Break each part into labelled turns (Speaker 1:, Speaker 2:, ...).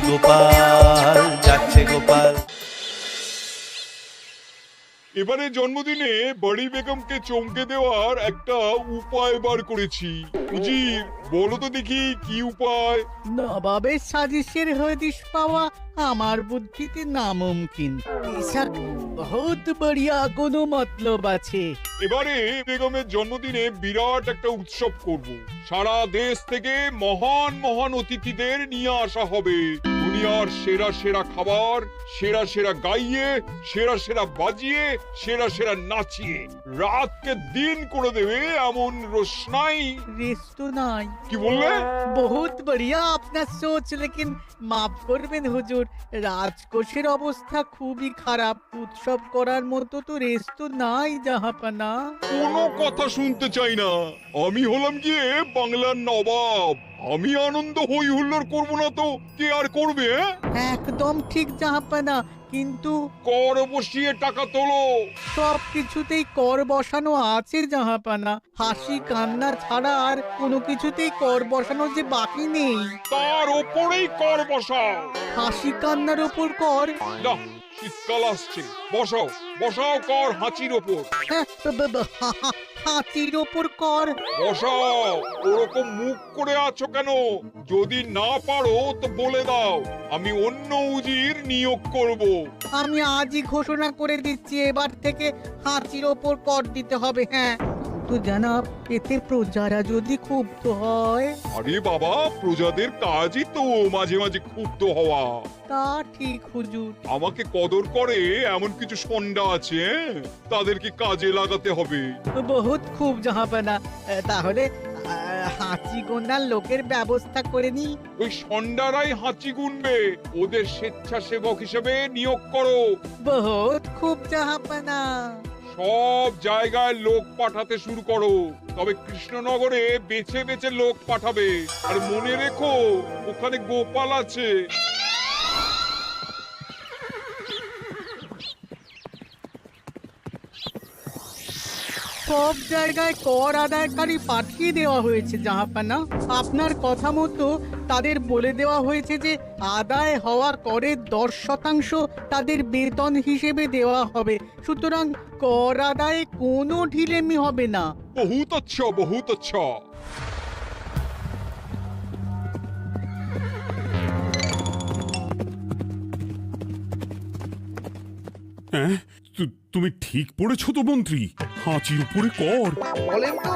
Speaker 1: গোপাল, যাচ্ছে গোপাল।
Speaker 2: এবারে জন্মদিনে বড়ি বেগমকে চমকে দেওয়ার একটা উপায় বার করেছি। উজির, বলো তো দেখি কি উপায়?
Speaker 3: নবাবের সাজিশের হদিশ পাওয়া আমার বুদ্ধিতে নামুমকিন। বেশক বহুত বড়িয়া কোনো মতলব আছে।
Speaker 2: এবারে বেগমের জন্মদিনে বিরাট একটা উৎসব করব। সারা দেশ থেকে মহান মহান অতিথিদের নিয়ে আসা হবে। দুনিয়ার সেরা সেরা খাবার, সেরা সেরা গাইয়ে, সেরা সেরা বাজিয়ে, সেরা সেরা নাচিয়ে রাতকে দিন করে দেবে এমন রোশনাই।
Speaker 3: রেস্ট নাই।
Speaker 2: কি বললে?
Speaker 3: বহুত বড়িয়া আপনার সোচ, লেকিন মাফ করবেন হুজুর, রাজকোষের অবস্থা খুবই খারাপ। উৎসব করার মতো তো রেস্ট নাই জাহাপানা।
Speaker 2: কোনো কথা শুনতে চাই না। আমি হলাম গিয়ে বাংলার নবাব। আমি আনন্দ হই হুল্লোড় করবো না তো কে আর করবে?
Speaker 3: একদম ঠিক জাহাপানা, কিন্তু
Speaker 2: কর বসিয়ে টাকা তোলো।
Speaker 3: সব কিছুতেই কর বসানো আছে জাহাপানা। হাসি কান্না ছাড়া আর কোনো কিছুতেই কর বসানো যে বাকি নেই।
Speaker 2: তার ওপরেই কর বসাও।
Speaker 3: হাসি কান্নার ওপর কর?
Speaker 2: না, শীতকাল আসছে, বসাও বসাও কর হাঁচির ওপর।
Speaker 3: হ্যাঁ, হাতির ওপর কর?
Speaker 2: বসাও। ওরকম মুখ করে আছো কেন? যদি না পারো তো বলে দাও, আমি অন্য উজির নিয়োগ করব।
Speaker 3: আমি আজই ঘোষণা করে দিচ্ছি, এবার থেকে হাতির ওপর কর দিতে হবে। হ্যাঁ, তো জানাব, এতে প্রজারা যদি ক্ষুব্ধ হয়?
Speaker 2: আরে বাবা, প্রজাদের কাজই তো মাঝে মাঝে ক্ষুব্ধ হওয়া।
Speaker 3: তা ঠিক হুজুর।
Speaker 2: আমাকে কদর করে এমন কিছু সন্ডা আছে, তাদেরকে কাজে লাগাতে হবে।
Speaker 3: বহুত খুব জাহাপানা। তাহলে হাঁচি গোনার লোকের ব্যবস্থা করে নি।
Speaker 2: ওই সন্ডারাই হাঁচি গুনবে। ওদের স্বেচ্ছাসেবক হিসেবে নিয়োগ করো।
Speaker 3: বহুত খুব জাহাপানা।
Speaker 2: সব জায়গায় লোক পাঠাতে শুরু করো। তবে কৃষ্ণনগরে বেছে বেছে লোক পাঠাবে। আর মনে রেখো, ওখানে গোপাল আছে।
Speaker 3: সব জায়গায় কর আদায়কারী পাঠিয়ে দেওয়া হয়েছে জাহাপানা। আপনার কথা মতো তাদের বলে দেওয়া হয়েছে যে আদায় হওয়া করের 10% তাদের বেতন হিসেবে দেওয়া হবে। সুতরাং কর আদায়ে কোনো ঢিলেমি হবে না।
Speaker 2: বহুত আচ্ছা, বহুত আচ্ছা।
Speaker 4: হ্যাঁ, তুমি ঠিক পড়েছো তো মন্ত্রী? হাঁচির উপরে কর?
Speaker 5: বলেন তো,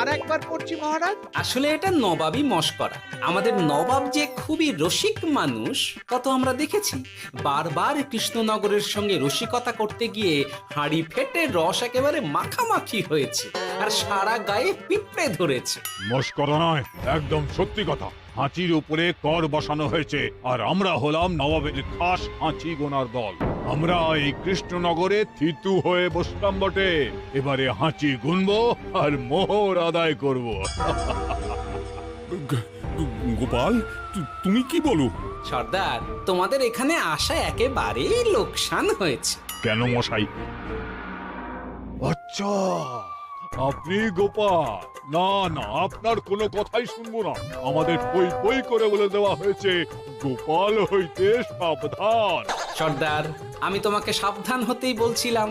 Speaker 5: আর একবার পড়ছি মহারাজ।
Speaker 6: আসলে এটা নবাবই মশকরা। আমাদের নবাব যে খুবই রসিক মানুষ তা তো আমরা দেখেছি। বারবার কৃষ্ণনগরের সঙ্গে রসিকতা করতে গিয়ে হাঁড়ি ফেটে রস একেবারে মাখামাখি হয়েছে, আর সারা গায়ে পিঁপড়ে ধরেছে।
Speaker 7: মস্করা নয়, একদম সত্যি কথা। হাঁচির উপরে কর বসানো হয়েছে, আর আমরা হলাম নবাবের খাস হাঁচি গোনার দল। আমরা এই কৃষ্ণনগরে থিতু হয়ে বসলাম বটে। এবারে হাঁচি গুনবো আর মোহর আদায় করব।
Speaker 4: গোপাল, তুমি কি বলো?
Speaker 6: সর্দার, তোমাদের এখানে আসা একেবারেই লোকসান হয়েছে।
Speaker 7: কেন মশাই? আচ্ছা, আপনি গোপাল? না না, আপনার কোনো কথাই শুনবো না। আমাদের পই পই করে বলে দেওয়া হয়েছে, গোপাল হইতে সাবধান।
Speaker 6: সর্দার, আমি তোমাকে সাবধান হতেই বলছিলাম।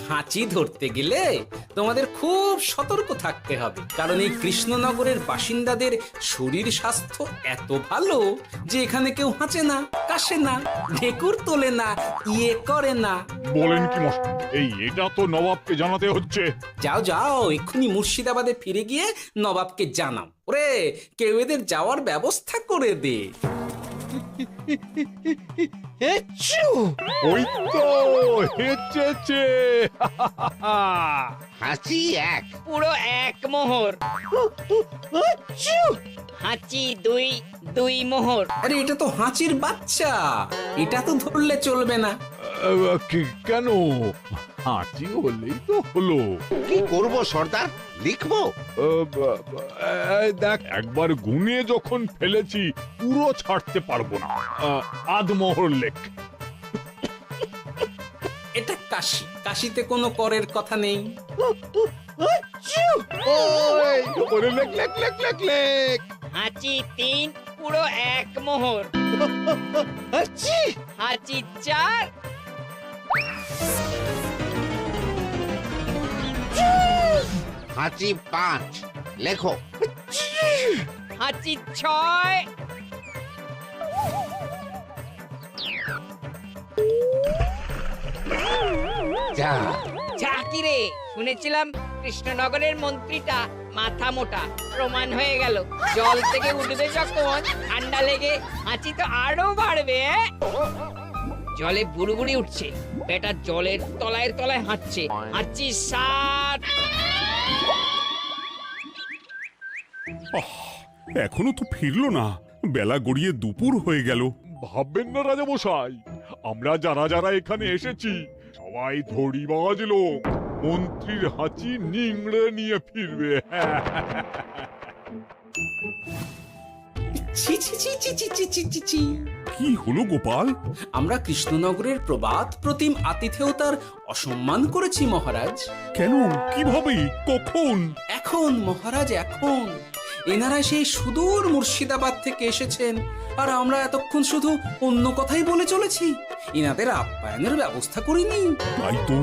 Speaker 6: হাঁচি ধরতে গেলে তোমাদের খুব সতর্ক থাকতে হবে, কারণ এই কৃষ্ণনগরের বাসিন্দাদের শরীর স্বাস্থ্য এত ভালো যে এখানে কেউ হাঁচে না, কাশে না, ঢেকুর তোলে না, ইয়ে করে না।
Speaker 7: বলেন কি মশাই? এটা তো নবাবকে জানাতে হচ্ছে।
Speaker 6: যাও যাও, এক্ষুনি মুর্শিদাবাদে ফিরে গিয়ে নবাবকে জানাও। ওরে, কেউ এদের যাওয়ার ব্যবস্থা করে দে।
Speaker 7: ওই তো হেঁচেছে।
Speaker 8: হাঁচি এক, পুরো এক মোহর। হাঁচি দুই, দুই মোহর।
Speaker 6: আরে, এটা তো হাঁচির বাচ্চা, এটা তো ধরলে চলবে না।
Speaker 7: কেন? হাঁচি হলেই তো হলো।
Speaker 5: কি করব সর্দার, লিখবো?
Speaker 7: দেখ, একবার গুনে যখন ফেলেছি পুরো ছাড়তে পারবো না। আধমোহর লেখ।
Speaker 6: এটা কাশি, কাশিতে কোনো করের কথা নেই।
Speaker 7: ওরে লেখ লেখ লেখ লেখ লেখ।
Speaker 8: হাঁচি তিন, পুরো এক মোহর।
Speaker 5: হাঁচি
Speaker 8: হাঁচি 4
Speaker 5: হাঁচি 5 লেখো
Speaker 8: হাঁচি 6
Speaker 5: যা
Speaker 8: কি রে শুনেছিলাম কৃষ্ণনগরের মন্ত্রীটা মাথা মোটা, প্রমাণ হয়ে গেল। জল থেকে উঠবে যখন ঠান্ডা লেগে হাঁচি তো আরো বাড়বে। জলে বুড়ুবুড়ি উঠছে, বেটা জলের তলায় তলায় হাঁটছে। হাঁচি 7
Speaker 4: এখনো তো ফিরলো না, বেলা গড়িয়ে দুপুর হয়ে গেল।
Speaker 7: ভাববেন না রাজামশাই, আমরা যারা যারা এখানে এসেছি সবাই ধড়িবাজ লোক। মন্ত্রীর হাঁচি নিংড়ে নিয়ে ফিরবে।
Speaker 6: ছি ছি ছি ছি ছি ছি ছি ছি ছি।
Speaker 4: কি হলো গোপাল?
Speaker 6: আমরা কৃষ্ণনগরের প্রবাদ প্রতিম আতিথেয়তার অসম্মান করেছি মহারাজ।
Speaker 4: কেন? কিভাবে? কখন?
Speaker 6: এখন মহারাজ, এখন এনারা সেই সুদূর মুর্শিদাবাদ থেকে এসেছেন, আর আমরা এতক্ষণ শুধু অন্য কথাই বলে চলেছি, এনাদের আপ্যায়নের ব্যবস্থা করিনি।
Speaker 4: তাই তো।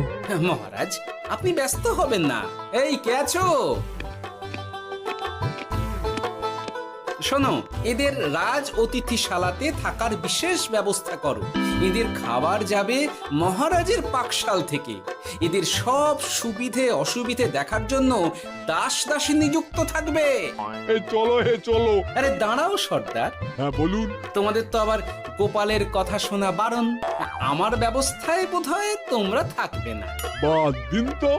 Speaker 6: মহারাজ, আপনি ব্যস্ত হবেন না। এই কে আছো? শোনো, এদের রাজ অতিথিশালাতে থাকার বিশেষ ব্যবস্থা করো। এদের খাবার যাবে মহারাজের পাকশাল থেকে। এদের সব সুবিধে অসুবিধে দেখার জন্য দাস দাসী নিযুক্ত থাকবে।
Speaker 7: এই চলো হে চলো।
Speaker 6: আরে দাঁড়াও সর্দার,
Speaker 7: হ্যাঁ বলুন।
Speaker 6: তোমাদের তো আবার গোপালের কথা শোনা বারণ। আমার ব্যবস্থায় বোধহয় তোমরা থাকবে না।
Speaker 7: বাদ দিন তো,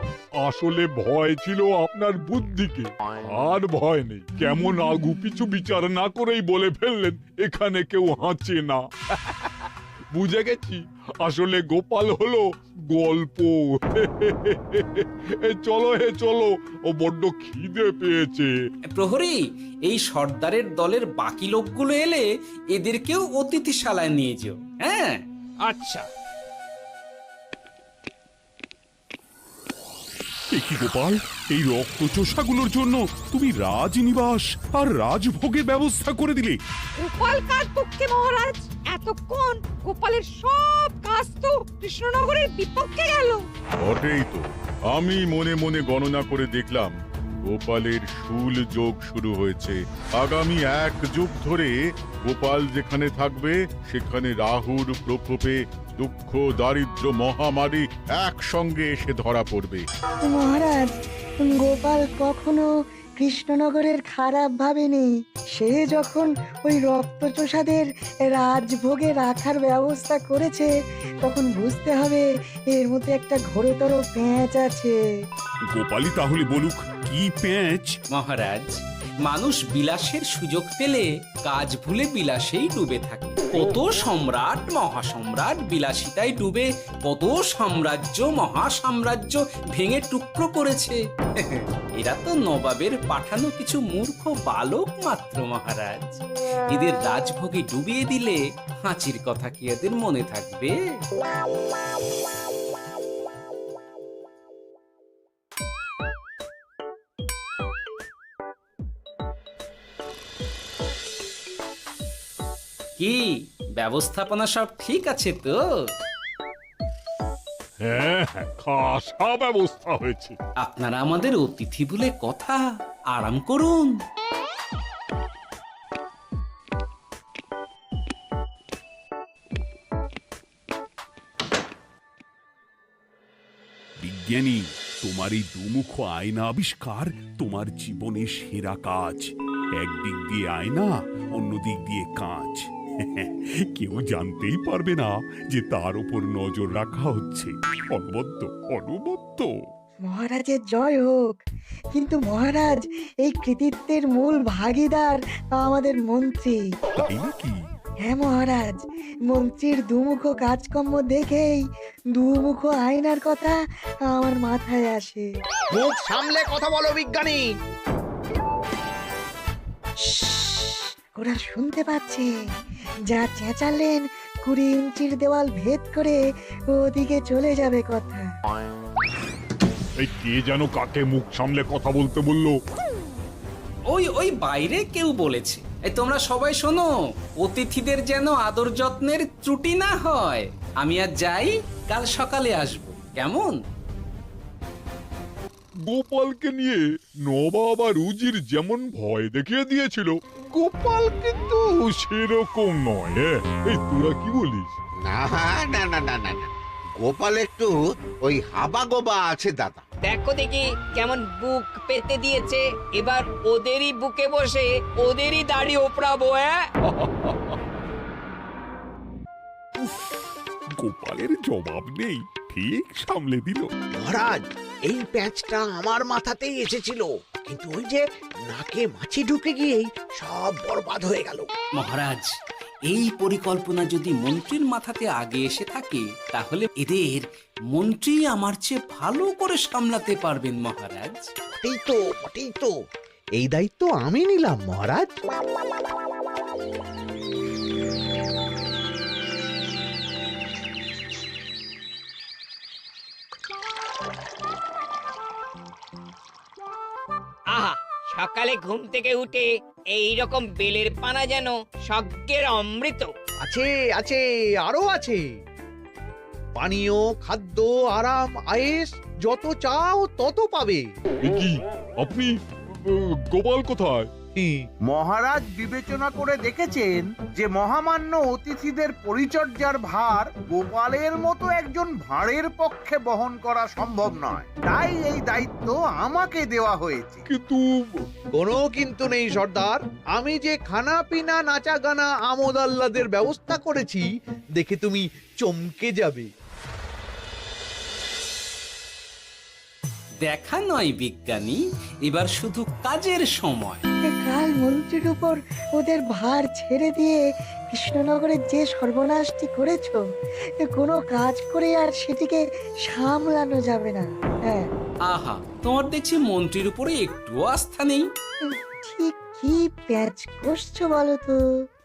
Speaker 7: আসলে ভয় ছিল আপনার বুদ্ধিকে, আর ভয় নেই। কেমন আগু পিছু বিচার না করেই বলে ফেললেন এখানে কেউ হাঁচে না। বুঝে গেছি, আসলে গোপাল হলো গল্প। চলো হে চলো, ও বড্ড খিদে পেয়েছে।
Speaker 6: প্রহরী, এই সর্দারের দলের বাকি লোকগুলো এলে এদেরকেও অতিথিশালায় নিয়ে যেও। হ্যাঁ,
Speaker 8: আচ্ছা।
Speaker 4: এ কি গোপাল, এই রক্তচোষাগুলোর জন্য তুমি রাজনিবাস আর রাজভোগের ব্যবস্থা করে দিলে?
Speaker 1: গোপাল কার পক্ষে মহারাজ? এতক্ষণ গোপালের সব কাজ তো কৃষ্ণনগরের বিপক্ষে গেল।
Speaker 9: বটেই তো, আমি মনে মনে গণনা করে দেখলাম গোপালের শুল যোগ শুরু হয়েছে। আগামী 1 যুগ ধরে গোপাল যেখানে থাকবে সেখানে রাহুর প্রকোপে দুঃখ দারিদ্র মহামারী একসঙ্গে এসে ধরা পড়বে।
Speaker 10: মহারাজ, গোপাল কখনো কৃষ্ণনগরের খারাপ ভাবেনি। সে যখন ওই রক্তচোষাদের রাজভোগে রাখার ব্যবস্থা করেছে, তখন বুঝতে হবে এর মধ্যে একটা ঘোরতর পেঁচ আছে।
Speaker 4: গোপালই তাহলে বলুক কি পেঁচ।
Speaker 6: মহারাজ, মানুষ বিলাসের সুযোগ পেলে কাজ ভুলে বিলাসেই ডুবে থাকে। কত সম্রাট মহাসম্রাট বিলাসিতায় ডুবে কত সাম্রাজ্য মহাসাম্রাজ্য ভেঙে টুকরো করেছে। এরা তো নবাবের পাঠানো কিছু মূর্খ বালক মাত্র মহারাজ। এদের রাজভোগে ডুবিয়ে দিলে হাঁচির কথা কি এদের মনে থাকবে? কি ব্যবস্থাপনা সব ঠিক আছে তো?
Speaker 7: হ্যাঁ হ্যাঁ, খাসা ব্যবস্থা হয়েছে।
Speaker 6: আপনারা আমাদের অতিথি বলে কথা, আরাম করুন।
Speaker 4: বিজ্ঞানী, তোমার এই দুমুখ আয়না আবিষ্কার তোমার জীবনের সেরা কাজ। একদিক দিয়ে আয়না, অন্য দিক দিয়ে কাঁচ। কেউ জানতেই পারবে না যে তার উপর নজর রাখা হচ্ছে। অনবদ্য অনবদ্য।
Speaker 10: মহারাজের জয় হোক। কিন্তু মহারাজ, এই কৃতিত্বের মূল ভাগীদার আমাদের মন্ত্রী।
Speaker 4: তাই নাকি?
Speaker 10: হ্যাঁ মহারাজ, মন্ত্রীর দুমুখ কাজকর্ম দেখেই দুমুখ আয়নার কথা আমার মাথায় আসে।
Speaker 5: মুখ সামলে কথা বলো বিজ্ঞানী।
Speaker 10: ওরা শুনতে পাচ্ছে। যা চেঁচালেন 20 ইঞ্চির দেওয়াল ভেদ করে ওদিকে চলে যাবে কথা।
Speaker 7: এই কে যেন কাকে মুখ সামলে কথা বলতে বললো?
Speaker 6: ওই ওই বাইরে কেউ বলেছে। এই তোমরা সবাই শোনো, অতিথিদের যেন আদর যত্নের ত্রুটি না হয়। আমি আর যাই, কাল সকালে আসবো, কেমন?
Speaker 2: গোপালকে নিয়ে নবাব আর উজির যেমন ভয় দেখিয়ে দিয়েছিল, গোপাল কিন্তু সেরকম নয়। এই তোরা কি বলিস?
Speaker 5: না না না না না না, গোপাল একটু ওই হাবা গোবা আছে দাদা।
Speaker 8: দেখো দেখি কেমন বুক পেতে দিয়েছে। এবার ওদেরই বুকে বসে ওদেরই দাড়ি ওপরাবো।
Speaker 4: গোপালের জবাব নেই, ঠিক সামলে দিল।
Speaker 5: মহারাজ, এই প্যাঁচটা আমার মাথাতেই এসেছিল, কিন্তু ওই যে নাকে মাছি ঢুকে গিয়েই সব বরবাদ হয়ে গেল।
Speaker 6: মহারাজ, এই পরিকল্পনা যদি মন্ত্রীর মাথাতে আগে এসে থাকে, তাহলে এদের মন্ত্রী আমার চেয়ে ভালো করে সামলাতে পারবেন মহারাজ।
Speaker 5: বটেই তো, এই দায়িত্ব আমি নিলাম মহারাজ।
Speaker 8: আহা, সকালে ঘুম থেকে উঠে এই রকম বেলের পানা যেন স্বর্গের অমৃত।
Speaker 5: আছে আছে, আরো আছে। পানীয়, খাদ্য, আরাম, আয়েশ, যত চাও তত পাবে।
Speaker 2: এ কি, আপনি গোপাল কোথায়?
Speaker 11: মহারাজ বিবেচনা করে দেখেছেন যে মহামান্য অতিথিদের পরিচর্যার ভার গোপালের মতো একজন ভাঁড়ের পক্ষে বহন করা সম্ভব নয়, তাই এই দায়িত্ব আমাকে দেওয়া হয়েছে।
Speaker 2: কিন্তু
Speaker 5: কোনো কিন্তু নেই সর্দার, আমি যে খানা পিনা নাচা গানা আমোদ আহ্লাদের ব্যবস্থা করেছি দেখে তুমি চমকে যাবে।
Speaker 6: দেখা নয় বিজ্ঞানী, এবার শুধু কাজের সময়।
Speaker 10: কাল মন্ত্রীর উপর ওদের ভার ছেড়ে দিয়ে কৃষ্ণনগরের যে সর্বনাশটি করেছো, কোনো কাজ করে আর সেটিকে সামলানো যাবে না। হ্যাঁ,
Speaker 6: আহা, তোমার দেখছি মন্ত্রীর উপরে একটুও আস্থা নেই।
Speaker 10: ঠিক কি প্যাচ করছো বলো তো?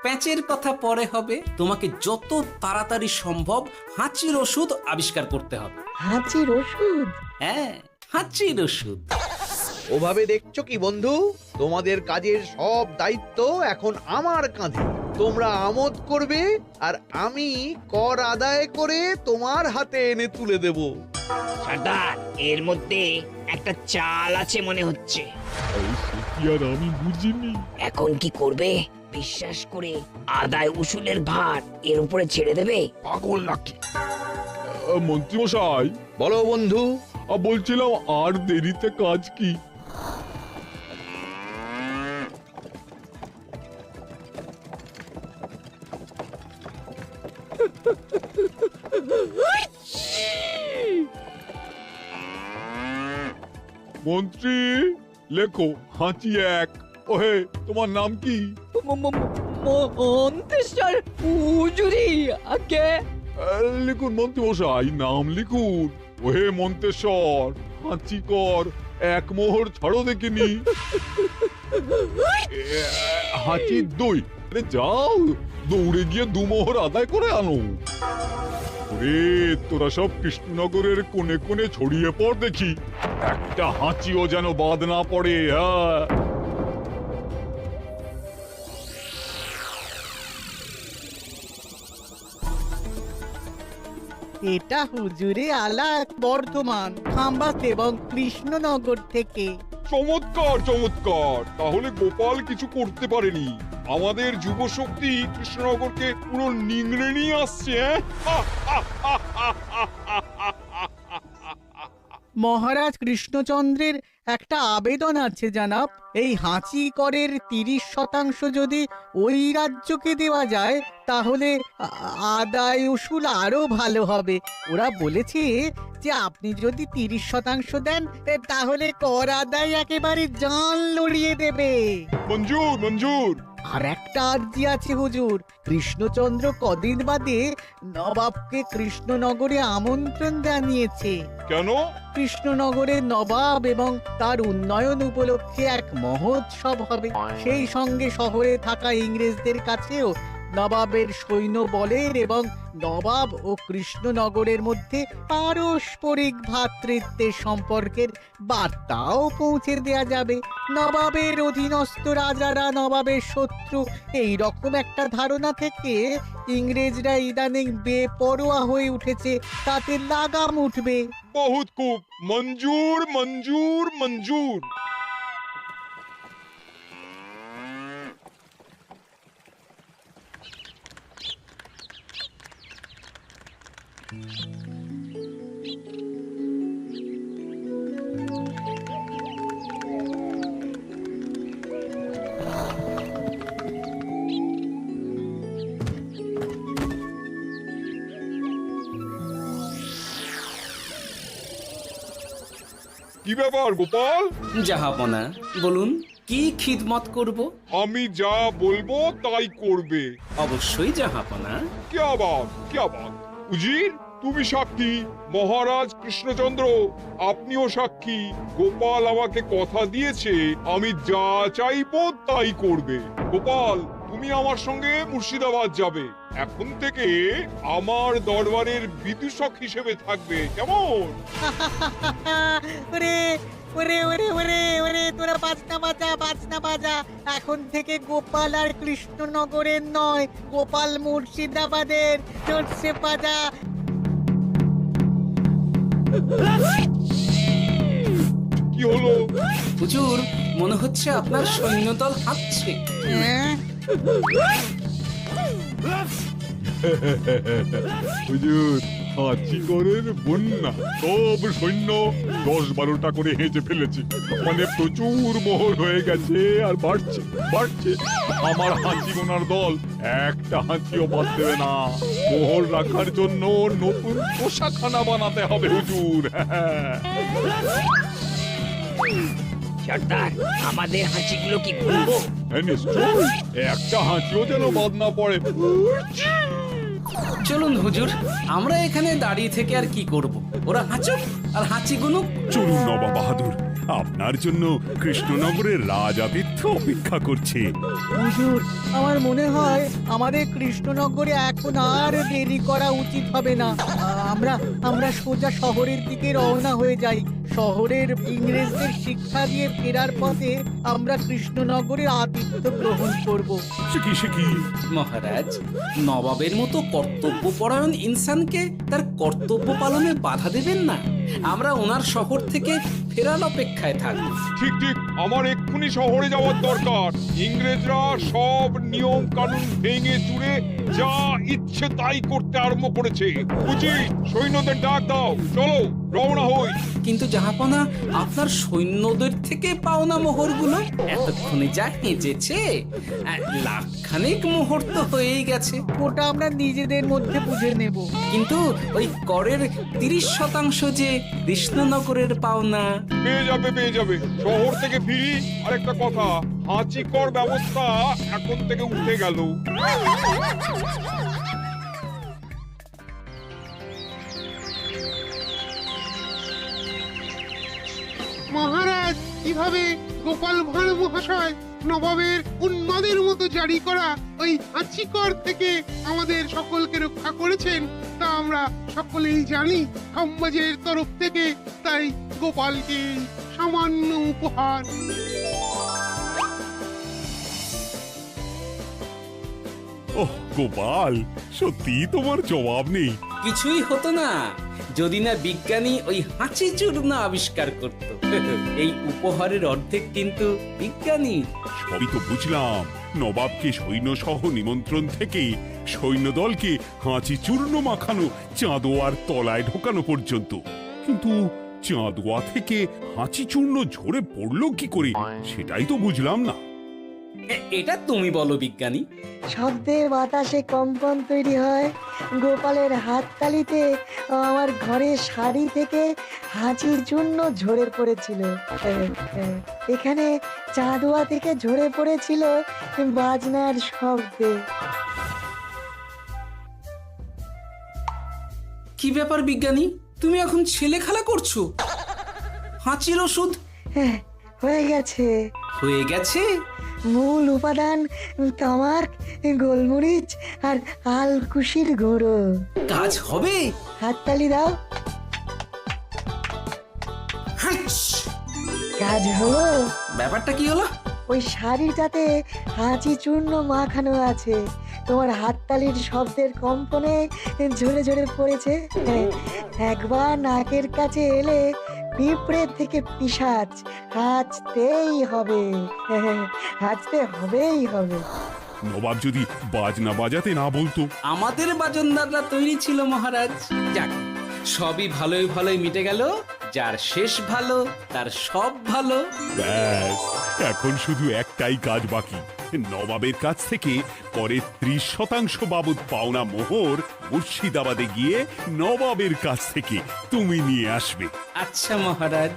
Speaker 6: প্যাচের কথা পরে হবে, তোমাকে যত তাড়াতাড়ি সম্ভব হাঁচির ওষুধ আবিষ্কার করতে হবে।
Speaker 10: হাঁচির ওষুধ?
Speaker 6: হ্যাঁ, হাঁচির ওষুধ।
Speaker 5: ওভাবে দেখছো কি বন্ধু, তোমাদের কাজের সব দায়িত্ব এখন আমার কাঁধে। তোমরা আমোদ করবে আর আমি কর আদায় করে তোমার হাতে এনে তুলে দেব।
Speaker 8: সর্দার, এর মধ্যে একটা চাল আছে মনে হচ্ছে।
Speaker 2: কি আর আমি বুঝিনি।
Speaker 8: এখন কি করবে? বিশ্বাস করে আদায় উসুলের ভার এর উপরে ছেড়ে দেবে?
Speaker 2: পাগল নাকি? মন্ত্রীমশাই,
Speaker 5: বলো বন্ধু।
Speaker 2: বলছিলাম আর দেরিতে কাজ কি? মন্ত্রী, লেখো হাঁচি এক। ওহে, তোমার নাম কি?
Speaker 1: মন্তেশ্বর হুজুরি আগে।
Speaker 2: লিখুন মন্ত্রীমশাই, নাম লিখুন। ওহে মন্তেশ্বর, হাঁচি কর, এক মোহর ছাড়ো দেখিনি। হাঁচি দুই। আরে যাও, দৌড়ে গিয়ে দু মোহর আদায় করে আনো। ওরে, তোরা সব কৃষ্ণনগরের কোণে কোণে ছড়িয়ে পড় দেখি, একটা হাঁচিও যেন বাদ না পড়ে। হ্যাঁ,
Speaker 3: এটা হুজুরে আলাক বর্ধমান, খাম্বাস এবং কৃষ্ণনগর থেকে।
Speaker 2: চমৎকার চমৎকার। তাহলে গোপাল কিছু করতে পারেনি, আমাদের যুব শক্তি কৃষ্ণনগরকে পুরো নিংড়ে নিয়ে আসছে।
Speaker 3: মহারাজ কৃষ্ণচন্দ্রের একটা আবেদন আছে জানাব। এই হাঁচি করের 30% যদি ওই রাজ্যকে দেওয়া যায়, তাহলে আদায় উসুল আরো ভালো হবে। ওরা বলেছে যে আপনি যদি 30% দেন, তাহলে কর আদায় একেবারে জান লড়িয়ে দেবে।
Speaker 2: মঞ্জুর মঞ্জুর।
Speaker 3: আর একটা আর্জি আছে হুজুর, কৃষ্ণচন্দ্র কদিন বাদে নবাবকে কৃষ্ণনগরে আমন্ত্রণ জানিয়েছে।
Speaker 2: কেন?
Speaker 3: কৃষ্ণনগরের নবাব এবং তার উন্নয়ন উপলক্ষে এক মহোৎসব হবে। সেই সঙ্গে শহরে থাকা ইংরেজদের কাছেও নবাবের সৈন্য বলের এবং নবাব ও কৃষ্ণনগরের মধ্যে পারস্পরিক ভ্রাতৃত্বের সম্পর্কের বার্তাও পৌঁছে দেয়া যাবে। নবাবের অধীনস্থ রাজারা নবাবের শত্রু, এই রকম একটা ধারণা থেকে ইংরেজরা ইদানিং বেপরোয়া হয়ে উঠেছে, তাতে লাগাম উঠবে।
Speaker 2: বহুত খুব, মঞ্জুর মঞ্জুর মঞ্জুর। কি ব্যাপার গোপাল?
Speaker 6: জাহাপনা বলুন, কি খিদমত করব?
Speaker 2: আমি যা বলবো তাই করবে।
Speaker 6: অবশ্যই জাহাপনা।
Speaker 2: क्या बात উজির, তুমি সাক্ষী, মহারাজ কৃষ্ণচন্দ্র আপনিও সাক্ষী। গোপাল আমাকে কথা দিয়েছে আমি যা চাইবো তাই করবে। গোপাল, তুমি আমার সঙ্গে মুর্শিদাবাদ যাবে। এখন থেকে আমার দরবারের বিদূষক হিসেবে থাকবে, কেমন?
Speaker 3: ওরে ওরে ওরে ওরে ওরে, তোরা বাজনা বাজা। এখন থেকে গোপাল আর কৃষ্ণনগরের নয়, গোপাল মুর্শিদাবাদের। চলছে বাজা।
Speaker 2: কি হলো?
Speaker 6: হুজুর, মনে হচ্ছে আপনার সৈন্যদল হাঁটছে।
Speaker 3: হ্যাঁ?
Speaker 9: হুজুর, হাঁচিগড়ের বন্যা সব সৈন্য 10-12টা করে হেঁচে ফেলেছে, মানে প্রচুর মোহর হয়ে গেছে আর বাড়ছে বাড়ছে। আমার হাঁচি গোনার দল একটা হাঁচিও বাদ দেবে না। মোহর রাখার জন্য নতুন পোশাকখানা বানাতে হবে হুজুর।
Speaker 8: সর্দার, আমাদের হাঁচিগুলো কি খুলবো?
Speaker 9: হ্যাঁ, নিশ্চয়ই, একটা হাঁচিও যেন বাদ না পড়ে।
Speaker 6: চলুন হুজুর, আমরা এখানে দাঁড়িয়ে থেকে আর কি করব? ওরা হাঁচুক আর হাঁচি গুনুক।
Speaker 4: চলুন নবাব বাহাদুর, আপনার জন্য কৃষ্ণনগরের রাজাতিথ্য অপেক্ষা করছে।
Speaker 3: হুজুর, আমার মনে হয় আমাদের কৃষ্ণনগরে এখন আর দেরি করা উচিত হবে না। আমরা সোজা শহরের দিকে রওনা হয়ে যাই। শহরের ইংরেজদের শিক্ষা দিয়ে ফেরার পথে আমরা কৃষ্ণনগরের আতিথ্য গ্রহণ করব।
Speaker 4: সে কি?
Speaker 6: মহারাজ, নবাবের মতো কর্তব্যপরায়ণ ইনসানকে তার কর্তব্য পালনে বাধা দেবেন না। আমরা ওনার শহর থেকে ফেরার অপেক্ষায় থাকবো।
Speaker 2: ঠিক ঠিক, আমার এক্ষুনি শহরে যাওয়ার দরকার। ইংরেজরা সব নিয়ম কানুন ভেঙে চুরে যা ইচ্ছে তাই করতে আরম্ভ করেছে। উচিত, সৈন্যদের ডাক দাও, চলো রওনা হই।
Speaker 6: কিন্তু জাহাপনা, আপনার সৈন্যদের থেকে পাওনা মোহরগুলো এতক্ষণে যা হেঁচেছে, লাখখানেক মোহর তো হয়েই গেছে।
Speaker 3: ওটা আমরা নিজেদের মধ্যে বুঝে নেব।
Speaker 6: কিন্তু ওই করের 30% যে কৃষ্ণনগরের পাওনা।
Speaker 2: পেয়ে যাবে। শহর থেকে ফিরি। আরেকটা কথা, হাঁচি কর ব্যবস্থা এখন থেকে উঠে গেল।
Speaker 12: মহারাজ, কিভাবে গোপাল ভাঁড় মহাশয় নবাবের উন্মাদের মতো জারি করা ওই হাঁচিকর থেকে আমাদের সকলকে রক্ষা করেছেন তা আমরা সকলেই জানি। সমাজের তরফ থেকে তাই গোপালকে সামান্য উপহার।
Speaker 4: ওহ গোপাল, সত্যি তোমার জবাব নেই।
Speaker 6: কিছুই হতো না যদি না বিজ্ঞানী ওই হাঁচি চূর্ণ আবিষ্কার করত। এই উপহারের অর্ধেক কিন্তু বিজ্ঞানী।
Speaker 4: সবই তো বুঝলাম, নবাবকে সৈন্য সহ নিমন্ত্রণ থেকে সৈন্যদলকে হাঁচি চূর্ণ মাখানো, চাঁদোয়ার তলায় ঢোকানো পর্যন্ত। কিন্তু চাঁদোয়া থেকে হাঁচি চূর্ণ ঝরে পড়লো কি করে, সেটাই তো বুঝলাম না।
Speaker 6: এটা তুমি বলো বিজ্ঞানী।
Speaker 10: শব্দে বাতাসে কম্পন তৈরি হয়। গোপালের হাততালিতে আমার ঘরের শাড়ি থেকে হাঁচির জন্য ঝরে পড়েছিল। এখানে চাঁদোয়া থেকে ঝরে পড়েছিল বাজনার শব্দে।
Speaker 6: কি ব্যাপার বিজ্ঞানী, তুমি এখন ছেলে খেলা করছো? হাঁচির ওষুধ
Speaker 10: হয়ে গেছে।
Speaker 6: হয়ে গেছে?
Speaker 10: মূল উপাদান তামাক, গোলমরিচ আর আলকুশির গুঁড়ো।
Speaker 6: কাজ হবে?
Speaker 10: হাততালি দাও।
Speaker 6: হাইস!
Speaker 10: কাজ হলো।
Speaker 6: ব্যাপারটা কি হলো?
Speaker 10: ওই শাড়িটাতে হাঁচি চূর্ণ মাখানো আছে, তোমার হাততালির শব্দের কম্পনে ঝরে ঝরে পড়েছে। একবার নাকের কাছে এলে পিঁপড়ের থেকে পিশাচ হাঁচতেই হবে, হাঁচতে হবেই হবে।
Speaker 4: নবাব যদি বাজনা বাজাতে না বলতো।
Speaker 6: আমাদের বাজনদাররা তৈরি ছিল মহারাজ। যাক, সবই ভালোই ভালোই মিটে গেল। যার শেষ ভালো তার সব ভালো।
Speaker 4: ব্যাস, এখন শুধু একটাই কাজ বাকি। নবাবের কাছ থেকে করের 30% বাবদ পাওনা মোহর মুর্শিদাবাদে গিয়ে নবাবের কাছ থেকে তুমি নিয়ে আসবে।
Speaker 6: আচ্ছা মহারাজ।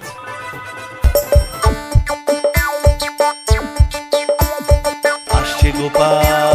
Speaker 13: আসছে গোপাল